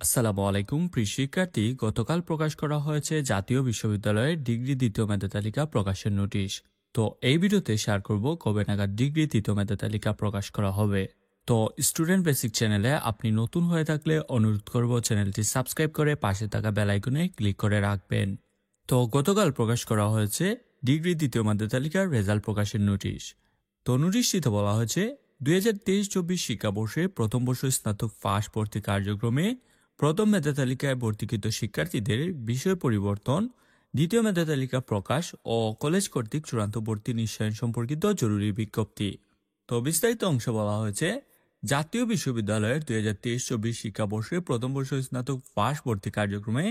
আসসালামু আলাইকুম প্রিয় শিক্ষার্থী, গতকাল প্রকাশ করা হয়েছে জাতীয় বিশ্ববিদ্যালয়ের ডিগ্রি দ্বিতীয় মেধা তালিকা প্রকাশের নোটিশ। তো এই ভিডিওতে শেয়ার করব কবে নাগাদ ডিগ্রি দ্বিতীয় মেধা তালিকা প্রকাশ করা হবে। তো স্টুডেন্ট বেসিক চ্যানেলে আপনি নতুন হয়ে থাকলে অনুরোধ করব চ্যানেলটি সাবস্ক্রাইব করে পাশে থাকা বেল আইকনে ক্লিক করে রাখবেন। তো গতকাল প্রকাশ করা হয়েছে ডিগ্রি দ্বিতীয় মেধা তালিকার রেজাল্ট প্রকাশের নোটিশ। তো নোটিশটিতে বলা হয়েছে 2023-24 শিক্ষাবর্ষে প্রথম বর্ষ স্নাতক পাস ভর্তি কার্যক্রমে প্রথম মেধা তালিকায় ভর্তিকৃত শিক্ষার্থীদের বিষয় পরিবর্তন, দ্বিতীয় মেধা তালিকা প্রকাশ ও কলেজ কর্তৃক চূড়ান্ত ভর্তি নিশ্চয়ন সম্পর্কিত জরুরি বিজ্ঞপ্তি। তো বিস্তারিত অংশ বলা হয়েছে, জাতীয় বিশ্ববিদ্যালয়ের 2023-24 শিক্ষাবর্ষে প্রথম বর্ষ স্নাতক পাস ভর্তি কার্যক্রমে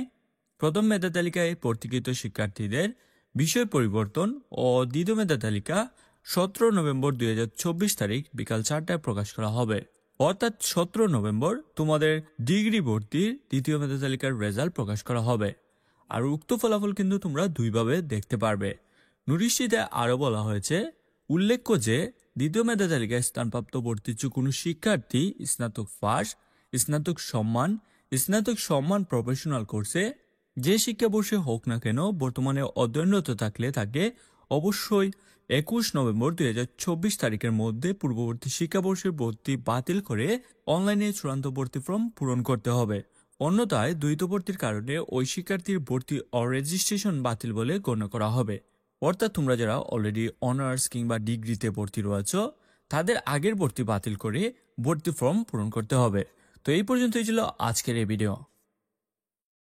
প্রথম মেধা তালিকায় ভর্তিকৃত শিক্ষার্থীদের বিষয় পরিবর্তন ও দ্বিতীয় মেধা তালিকা 17 নভেম্বর 2024 তারিখ বিকাল 4টায় প্রকাশ করা হবে। অর্থাৎ 17 নভেম্বর তোমাদের ডিগ্রি ভর্তির দ্বিতীয় মেধা তালিকার রেজাল্ট প্রকাশ করা হবে। আর উক্ত ফলাফল কিন্তু তোমরা দুইভাবে দেখতে পারবে। নোটিশটিতে আরও বলা হয়েছে, উল্লেখ্য যে দ্বিতীয় মেধা তালিকায় স্থানপ্রাপ্ত ভর্তিচ্ছু কোনো শিক্ষার্থী স্নাতক পাস, স্নাতক সম্মান প্রফেশনাল কোর্সে যে শিক্ষাবর্ষে হোক না কেন বর্তমানে অধ্যয়নরত থাকলে তাকে অবশ্যই 21 নভেম্বর 2024 তারিখের মধ্যে পূর্ববর্তী শিক্ষাবর্ষের ভর্তি বাতিল করে অনলাইনে চূড়ান্ত ভর্তি ফর্ম পূরণ করতে হবে। অন্যথায় দ্বৈত ভর্তির কারণে ওই শিক্ষার্থীর ভর্তি ও রেজিস্ট্রেশন বাতিল বলে গণ্য করা হবে। অর্থাৎ তোমরা যারা অলরেডি অনার্স কিংবা ডিগ্রিতে ভর্তি রয়েছো তাদের আগের ভর্তি বাতিল করে ভর্তি ফর্ম পূরণ করতে হবে। তো এই পর্যন্তই ছিল আজকের এই ভিডিও।